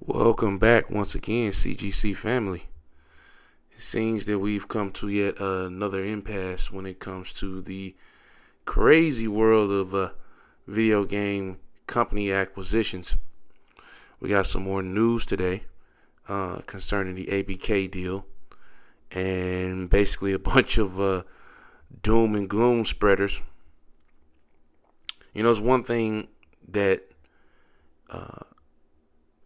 Welcome back once again, CGC family. It seems that we've come to yet another impasse when it comes to the crazy world of video game company acquisitions. We got some more news today concerning the ABK deal and basically a bunch of doom and gloom spreaders. You know, it's one thing that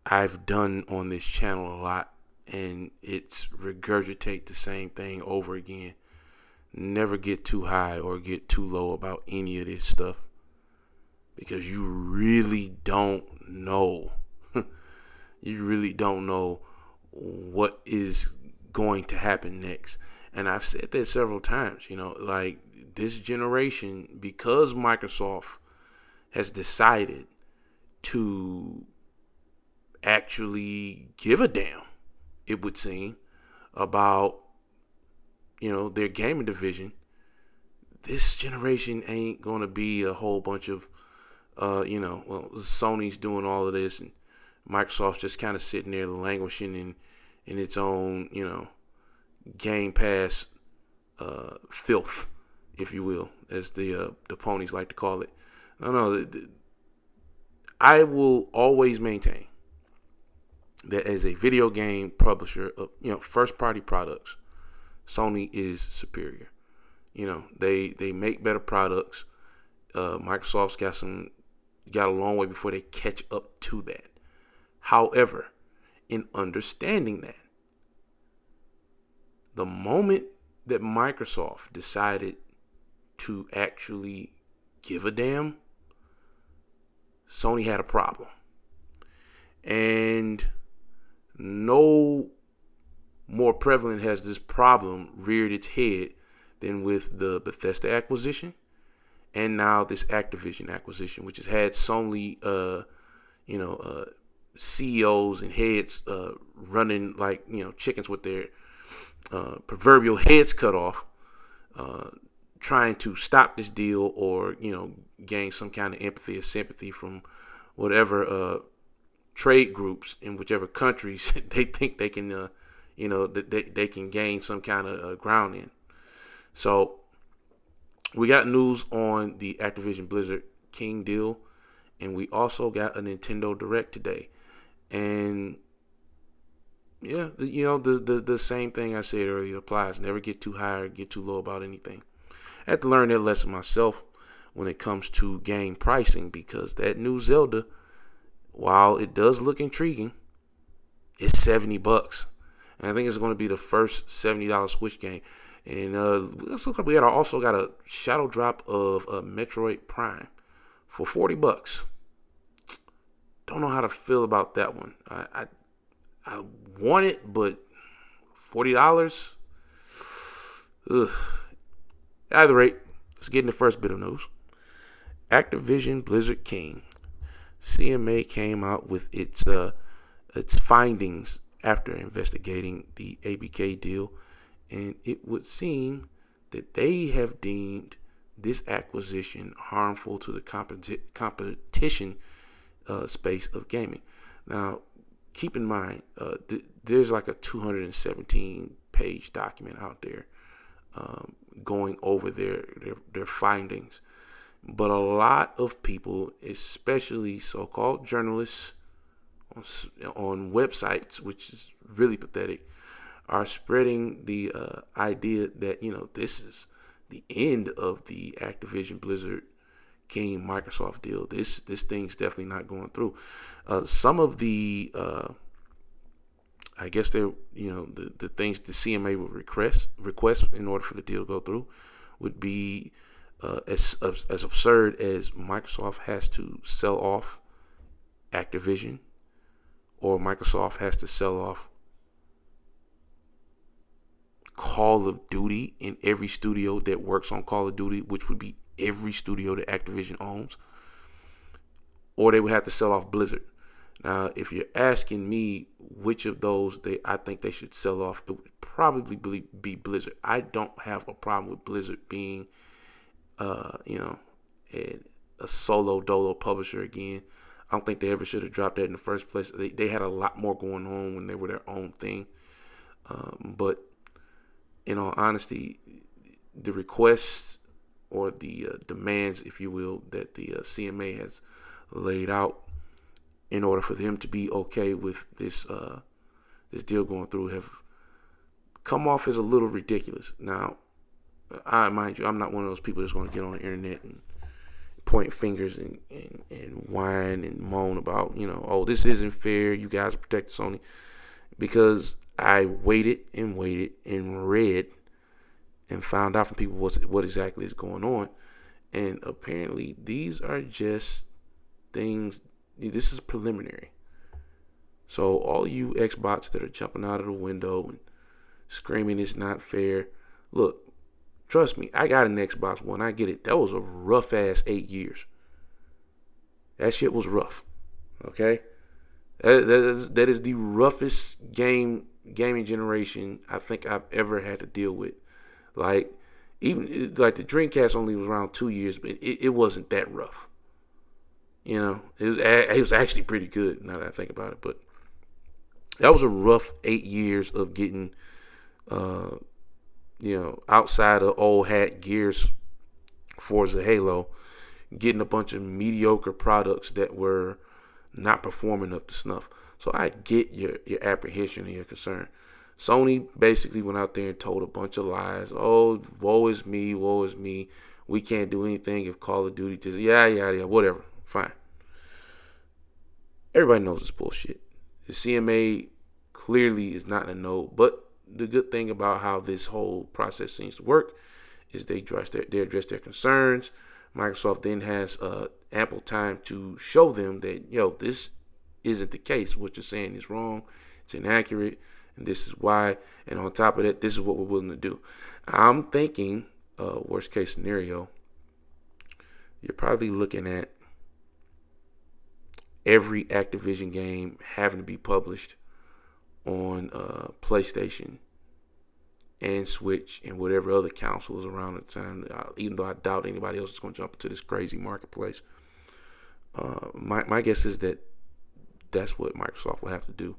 I've done on this channel a lot, and it's regurgitate the same thing over again. Never get too high or get too low about any of this stuff because you really don't know. You really don't know what is going to happen next. And I've said that several times, like this generation, because Microsoft has decided to actually give a damn, it would seem, about their gaming division. This generation ain't gonna be a whole bunch of Sony's doing all of this and Microsoft's just kind of sitting there languishing in its own Game Pass filth, if you will, as the ponies like to call it. No, I will always maintain that as a video game publisher of first party products, Sony is superior. They make better products. Microsoft's got a long way before they catch up to that. However, in understanding that, the moment that Microsoft decided to actually give a damn, Sony had a problem. And no more prevalent has this problem reared its head than with the Bethesda acquisition and now this Activision acquisition, which has had Sony CEOs and heads running like chickens with their proverbial heads cut off, trying to stop this deal or gain some kind of empathy or sympathy from whatever trade groups in whichever countries they think they can they can gain some kind of ground in. So we got news on the Activision Blizzard King deal, and we also got a Nintendo Direct today. And yeah, the same thing I said earlier applies. Never get too high or get too low about anything. I had to learn that lesson myself when it comes to game pricing, because that new Zelda, while it does look intriguing, it's $70. And I think it's going to be the first $70 Switch game. And let's look up. We also got a shadow drop of Metroid Prime for $40. Don't know how to feel about that one. I want it, but $40. Ugh. At either rate, let's get in the first bit of news. Activision Blizzard King. CMA came out with its findings after investigating the ABK deal, and it would seem that they have deemed this acquisition harmful to the competition space of gaming. Now, keep in mind, there's like a 217-page document out there going over their findings. But a lot of people, especially so-called journalists on websites, which is really pathetic, are spreading the idea that this is the end of the Activision Blizzard King Microsoft deal. This thing's definitely not going through. Some of the I guess they're the things the CMA would request in order for the deal to go through would be as absurd as Microsoft has to sell off Activision, or Microsoft has to sell off Call of Duty in every studio that works on Call of Duty, which would be every studio that Activision owns, or they would have to sell off Blizzard. Now, if you're asking me which of those I think they should sell off, it would probably be Blizzard. I don't have a problem with Blizzard being a solo dolo publisher again. I don't think they ever should have dropped that in the first place. They had a lot more going on when they were their own thing. But in all honesty, the requests or the demands, if you will, that the CMA has laid out in order for them to be okay with this this deal going through have come off as a little ridiculous. Now, I mind you, I'm not one of those people that's going to get on the internet and point fingers and whine and moan about, oh, this isn't fair. You guys protect Sony. Because I waited and read and found out from people what exactly is going on. And apparently these are just things. This is preliminary. So all you Xbox that are jumping out of the window and screaming it's not fair, look, trust me, I got an Xbox One. I get it. That was a rough ass 8 years. That shit was rough. Okay? That is the roughest gaming generation I think I've ever had to deal with. Like, even like the Dreamcast only was around 2 years, but it wasn't that rough. It was actually pretty good now that I think about it. But that was a rough 8 years of getting, outside of old hat Gears, Forza, Halo, getting a bunch of mediocre products that were not performing up to snuff. So I get your apprehension and your concern. Sony basically went out there and told a bunch of lies. Oh, woe is me. We can't do anything if Call of Duty does. Yeah, whatever. Fine. Everybody knows it's bullshit. The CMA clearly is not in the know. But the good thing about how this whole process seems to work is they address their concerns. Microsoft then has ample time to show them that, this isn't the case. What you're saying is wrong. It's inaccurate. And this is why. And on top of that, this is what we're willing to do. I'm thinking, worst case scenario, you're probably looking at every Activision game having to be published on PlayStation and Switch and whatever other consoles around the time, even though I doubt anybody else is going to jump into this crazy marketplace. My guess is that that's what Microsoft will have to do.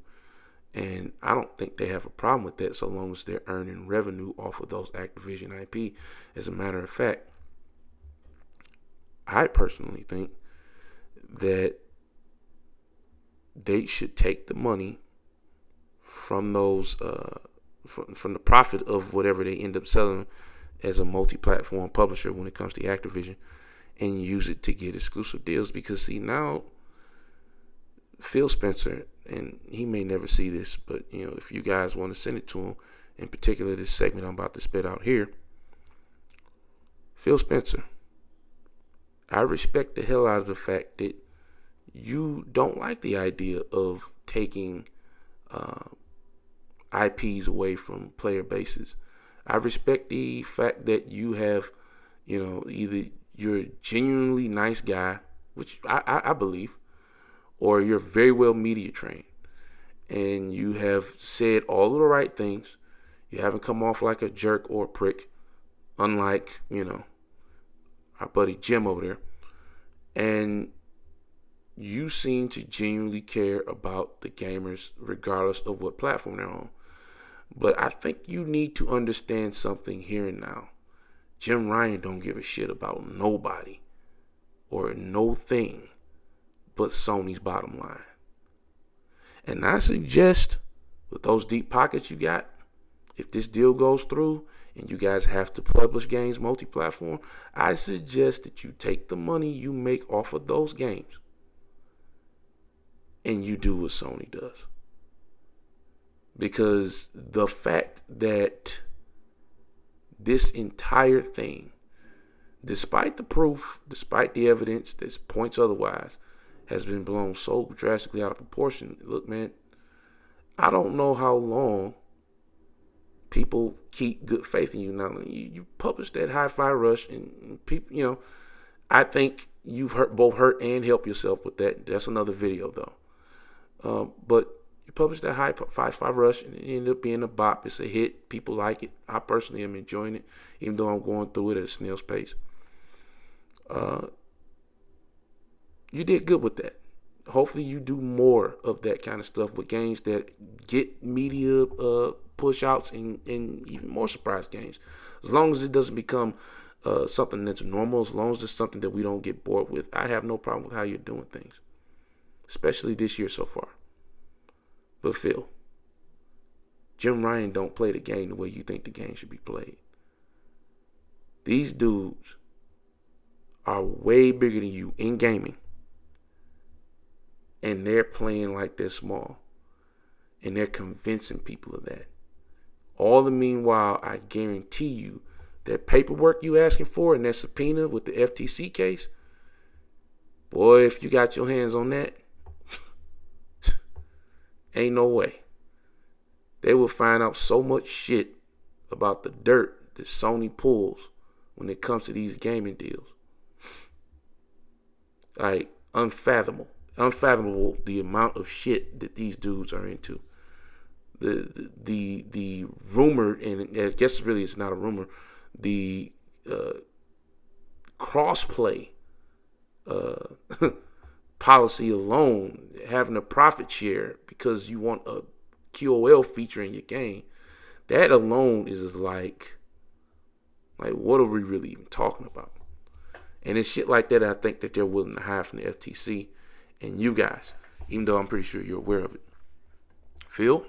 And I don't think they have a problem with that so long as they're earning revenue off of those Activision IP. As a matter of fact, I personally think that they should take the money from those from the profit of whatever they end up selling as a multi-platform publisher when it comes to Activision and use it to get exclusive deals. Because see, now Phil Spencer, and he may never see this, but if you guys want to send it to him, in particular this segment I'm about to spit out here, Phil Spencer, I respect the hell out of the fact that you don't like the idea of taking IPs away from player bases. I respect the fact that you have, either you're a genuinely nice guy, which I believe, or you're very well media trained, and you have said all of the right things. You haven't come off like a jerk or a prick, unlike, our buddy Jim over there. And you seem to genuinely care about the gamers regardless of what platform they're on. But I think you need to understand something here and now. Jim Ryan don't give a shit about nobody or no thing but Sony's bottom line. And I suggest, with those deep pockets you got, if this deal goes through and you guys have to publish games multi-platform, I suggest that you take the money you make off of those games and you do what Sony does. Because the fact that this entire thing, despite the proof, despite the evidence that points otherwise, has been blown so drastically out of proportion. Look, man, I don't know how long people keep good faith in you. Now, you published that Hi-Fi Rush, and people, I think you've both hurt and helped yourself with that. That's another video, though. But you published that Hi-Fi Rush, and it ended up being a bop. It's a hit. People like it. I personally am enjoying it, even though I'm going through it at a snail's pace. You did good with that. hopefully you do more of that kind of stuff with games that get media push outs and even more surprise games. As long as it doesn't become something that's normal, as long as it's something that we don't get bored with, I have no problem with how you're doing things, especially this year so far. But Phil, Jim Ryan don't play the game the way you think the game should be played. These dudes are way bigger than you in gaming, and they're playing like they're small, and they're convincing people of that. All the meanwhile, I guarantee you that paperwork you asking for and that subpoena with the FTC case, boy, if you got your hands on that, ain't no way. They will find out so much shit about the dirt that Sony pulls when it comes to these gaming deals. Like, unfathomable the amount of shit that these dudes are into. The rumor, and I guess really it's not a rumor, the crossplay policy alone, having a profit share because you want a QOL feature in your game, that alone is like what are we really even talking about? And it's shit like that I think that they're willing to hide from the FTC and you guys, even though I'm pretty sure you're aware of it. Phil,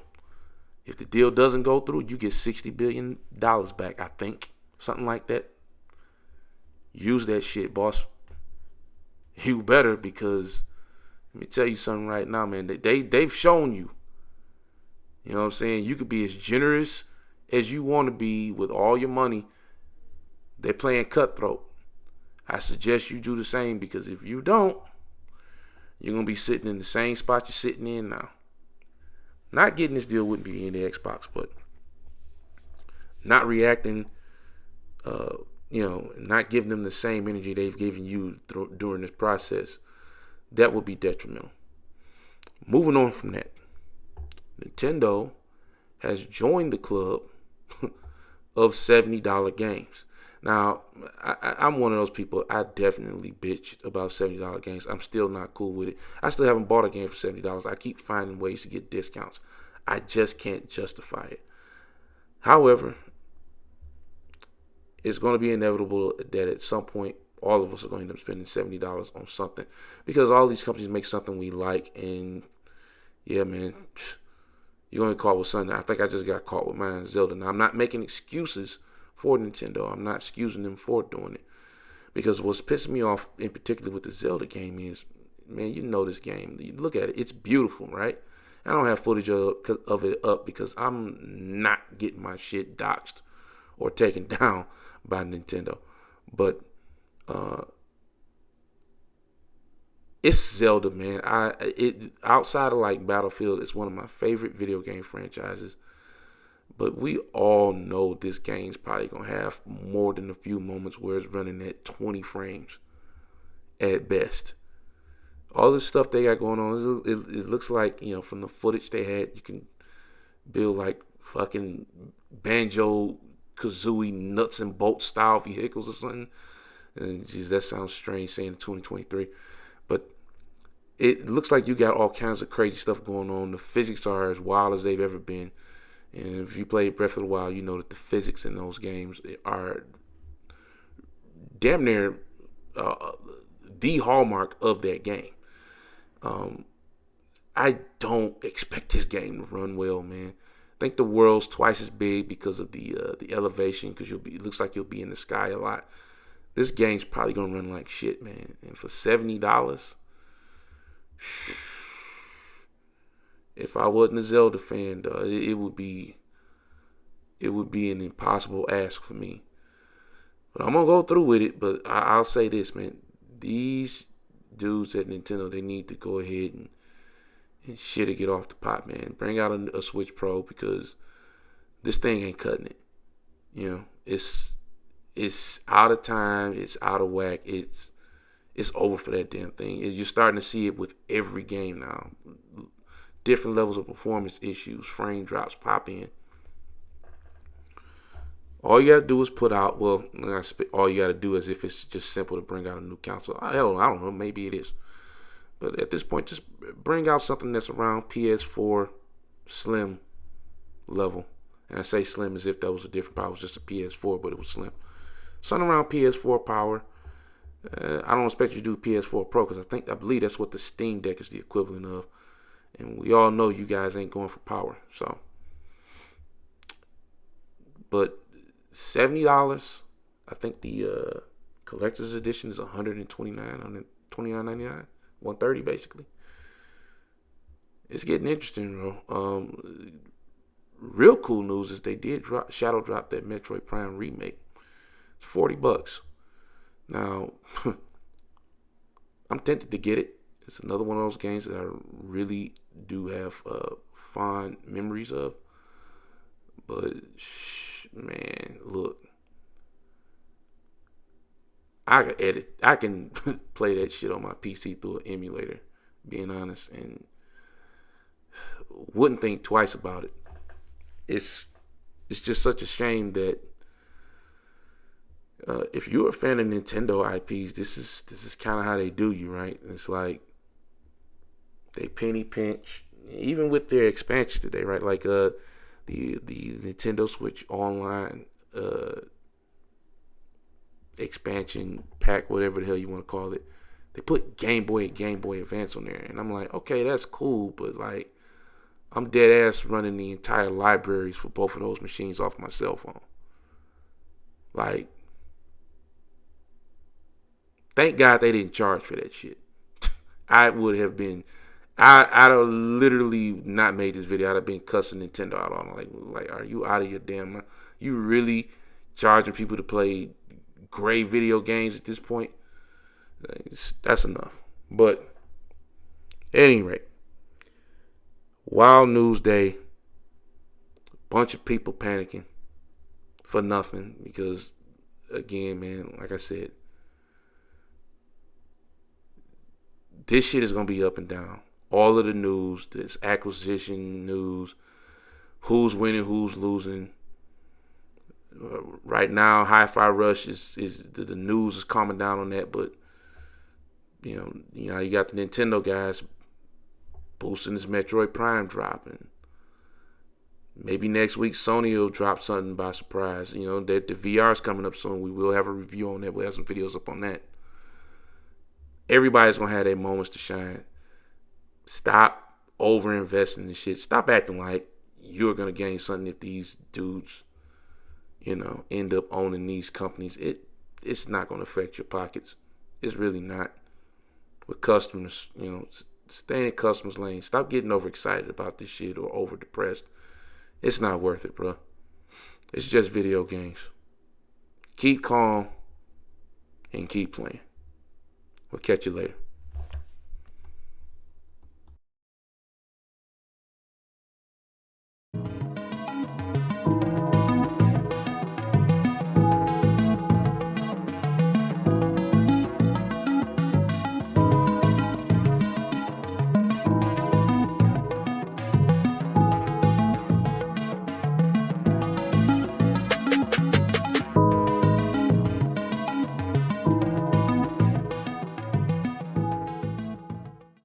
if the deal doesn't go through, you get $60 billion back, I think. Something like that. Use that shit, boss. You better, because let me tell you something right now, man. They've shown you. You know what I'm saying? You could be as generous as you want to be with all your money. They're playing cutthroat. I suggest you do the same, because if you don't, you're going to be sitting in the same spot you're sitting in now. Not getting this deal wouldn't be the end of Xbox, but not reacting, not giving them the same energy they've given you during this process, that would be detrimental. Moving on from that, Nintendo has joined the club of $70 games. Now, I'm one of those people. I definitely bitched about $70 games. I'm still not cool with it. I still haven't bought a game for $70. I keep finding ways to get discounts. I just can't justify it. However, it's going to be inevitable that at some point, all of us are going to end up spending $70 on something, because all these companies make something we like. And yeah, man, you're going to get caught with something. I think I just got caught with mine, Zelda. Now, I'm not making excuses for Nintendo. I'm not excusing them for doing it, because what's pissing me off in particular with the Zelda game is, man, you know this game. You look at it. It's beautiful, right? I don't have footage of it up because I'm not getting my shit doxxed or taken down by Nintendo. But it's Zelda, man. Outside of like Battlefield, it's one of my favorite video game franchises. But we all know this game's probably going to have more than a few moments where it's running at 20 frames at best. All this stuff they got going on, it looks like, from the footage they had, you can build like fucking Banjo-Kazooie nuts and bolts style vehicles or something. And geez, that sounds strange saying 2023. But it looks like you got all kinds of crazy stuff going on. The physics are as wild as they've ever been. And if you play Breath of the Wild, you know that the physics in those games are damn near the hallmark of that game. I don't expect this game to run well, man. I think the world's twice as big because of the elevation, because it looks like you'll be in the sky a lot. This game's probably gonna run like shit, man. And for $70, if I wasn't a Zelda fan, it would be an impossible ask for me. But I'm gonna go through with it. But I'll say this, man: these dudes at Nintendo, they need to go ahead and shit it, get off the pot, man. Bring out a Switch Pro, because this thing ain't cutting it. It's out of time. It's out of whack. It's over for that damn thing. You're starting to see it with every game now. Different levels of performance issues, frame drops pop in. All you gotta do is put out. Well, all you gotta do is, if it's just simple to bring out a new console. Hell, I don't know. Maybe it is. But at this point, just bring out something that's around PS4 Slim level. And I say slim as if that was a different power. It was just a PS4, but it was slim. Something around PS4 power. I don't expect you to do PS4 Pro because I believe that's what the Steam Deck is the equivalent of. And we all know you guys ain't going for power. So, but $70. I think the collector's edition is $129, $129.99, $130 basically. It's getting interesting, bro. Real cool news is they did shadow drop that Metroid Prime remake. It's $40. Now, I'm tempted to get it. It's another one of those games that I really do have fond memories of. But, man, look. I can edit. I can play that shit on my PC through an emulator, being honest, and wouldn't think twice about it. It's just such a shame that if you're a fan of Nintendo IPs, this is kind of how they do you, right? It's like they penny pinch, even with their expansions today, right? Like the Nintendo Switch Online expansion pack, whatever the hell you want to call it. They put Game Boy and Game Boy Advance on there, and I'm like, okay, that's cool, but like, I'm dead ass running the entire libraries for both of those machines off my cell phone. Like, thank God they didn't charge for that shit. I'd have literally not made this video. I'd have been cussing Nintendo out on like, are you out of your damn mind? You really charging people to play great video games at this point? That's enough. But at any rate, wild news day. Bunch of people panicking for nothing because, again, man, like I said, this shit is going to be up and down. All of the news, this acquisition news, who's winning, who's losing. Right now, Hi-Fi Rush is the news is calming down on that, but you know, you got the Nintendo guys boosting this Metroid Prime dropping. Maybe next week Sony will drop something by surprise. You know, the VR is coming up soon. We will have a review on that. We'll have some videos up on that. Everybody's gonna have their moments to shine. Stop over investing in shit. Stop acting like you're gonna gain something if these dudes, you know, end up owning these companies. It's not gonna affect your pockets. It's really not. With customers, you know, stay in customers' lane. Stop getting overexcited about this shit or over depressed. It's not worth it, bro. It's just video games. Keep calm and keep playing. We'll catch you later.